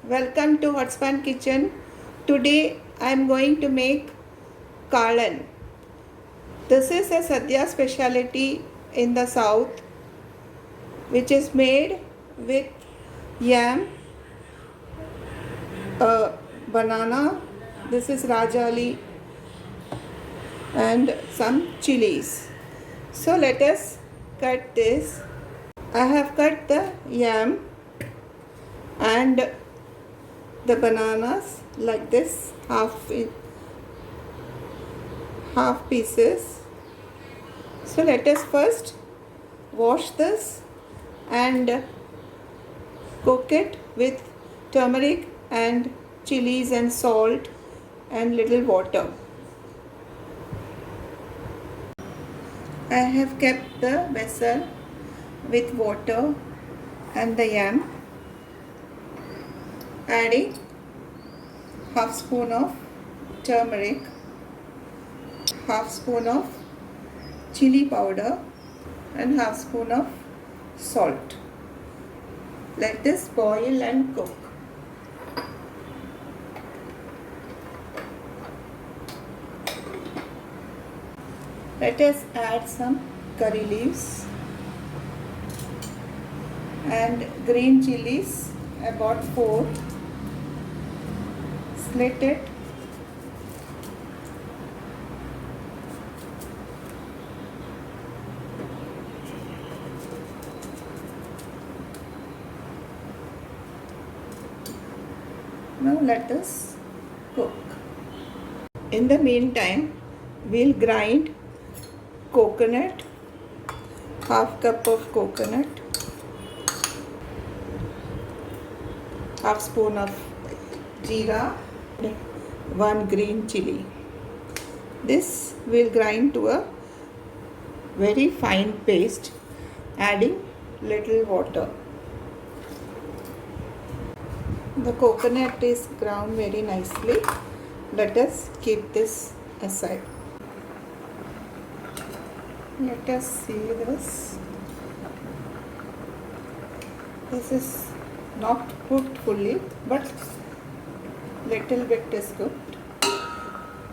Welcome to hotspankitchen. Today I am going to make Kalan. This is a sadya specialty in the south which is made with yam, banana, this is rajali, and some chilies. So let us cut this. I have cut the yam and the bananas like this, half pieces. So let us first wash this and cook it with turmeric and chilies and salt and little water. I have kept the vessel with water and the yam, adding half spoon of turmeric, half spoon of chili powder and half spoon of salt. Let this boil and cook. Let us add some curry leaves and green chilies, about 4. Slit it. Now let us cook. In the meantime, we'll grind coconut, half cup of coconut, half spoon of jeera, 1 green chili. This will grind to a very fine paste, adding little water. The coconut is ground very nicely. Let us keep this aside. Let us see this. This is not cooked fully, but little bit is cooked.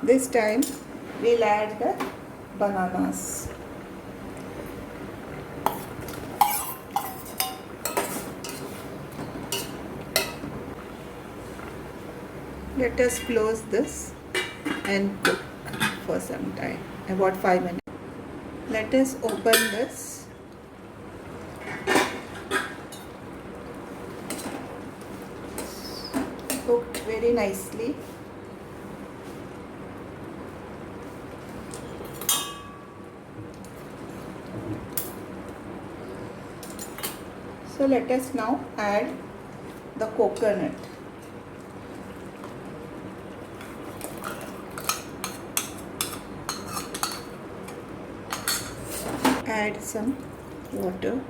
This time we'll add the bananas. Let us close this and cook for some time, about 5 minutes. Let us open this. Cooked very nicely. So let us now add the coconut. Add some water.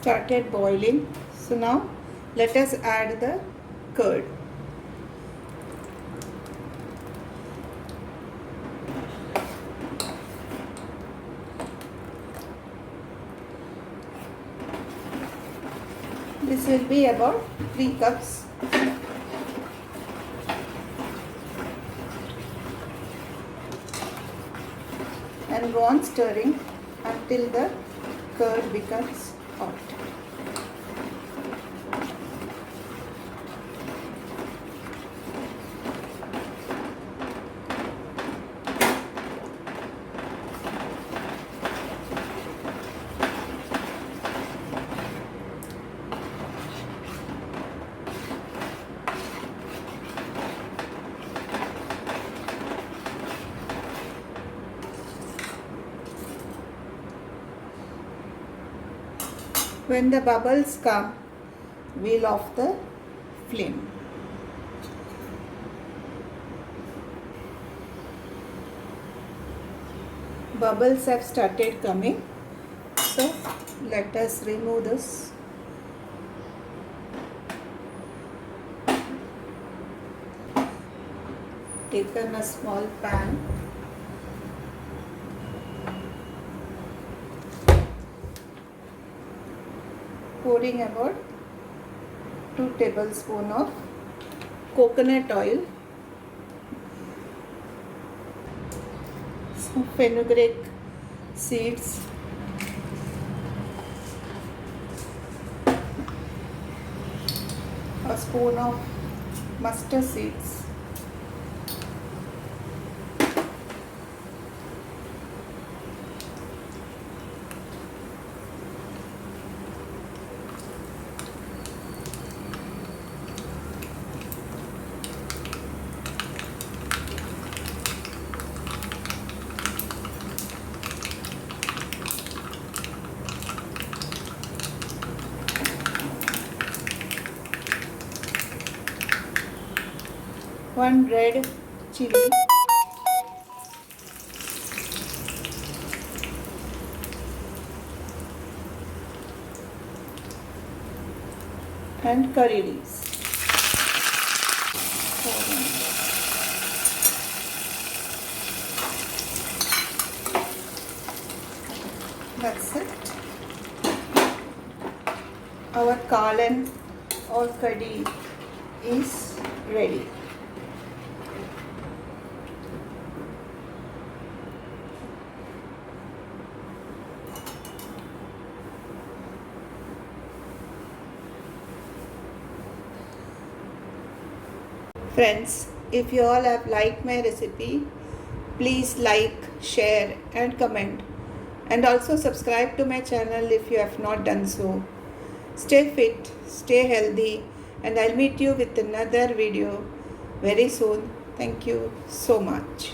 Started boiling. So now let us add the curd. This will be about 3 cups. And go on stirring until the curd becomes hot. When the bubbles come, we'll off the flame. Bubbles have started coming, so let us remove this. Taken a small pan, pouring about 2 tablespoons of coconut oil, some fenugreek seeds, a spoon of mustard seeds, one red chili, and curry leaves. That's it. Our kalan or curry is ready. Friends, if you all have liked my recipe, please like, share and comment, and also subscribe to my channel if you have not done so. Stay fit, stay healthy, and I'll meet you with another video very soon. Thank you so much.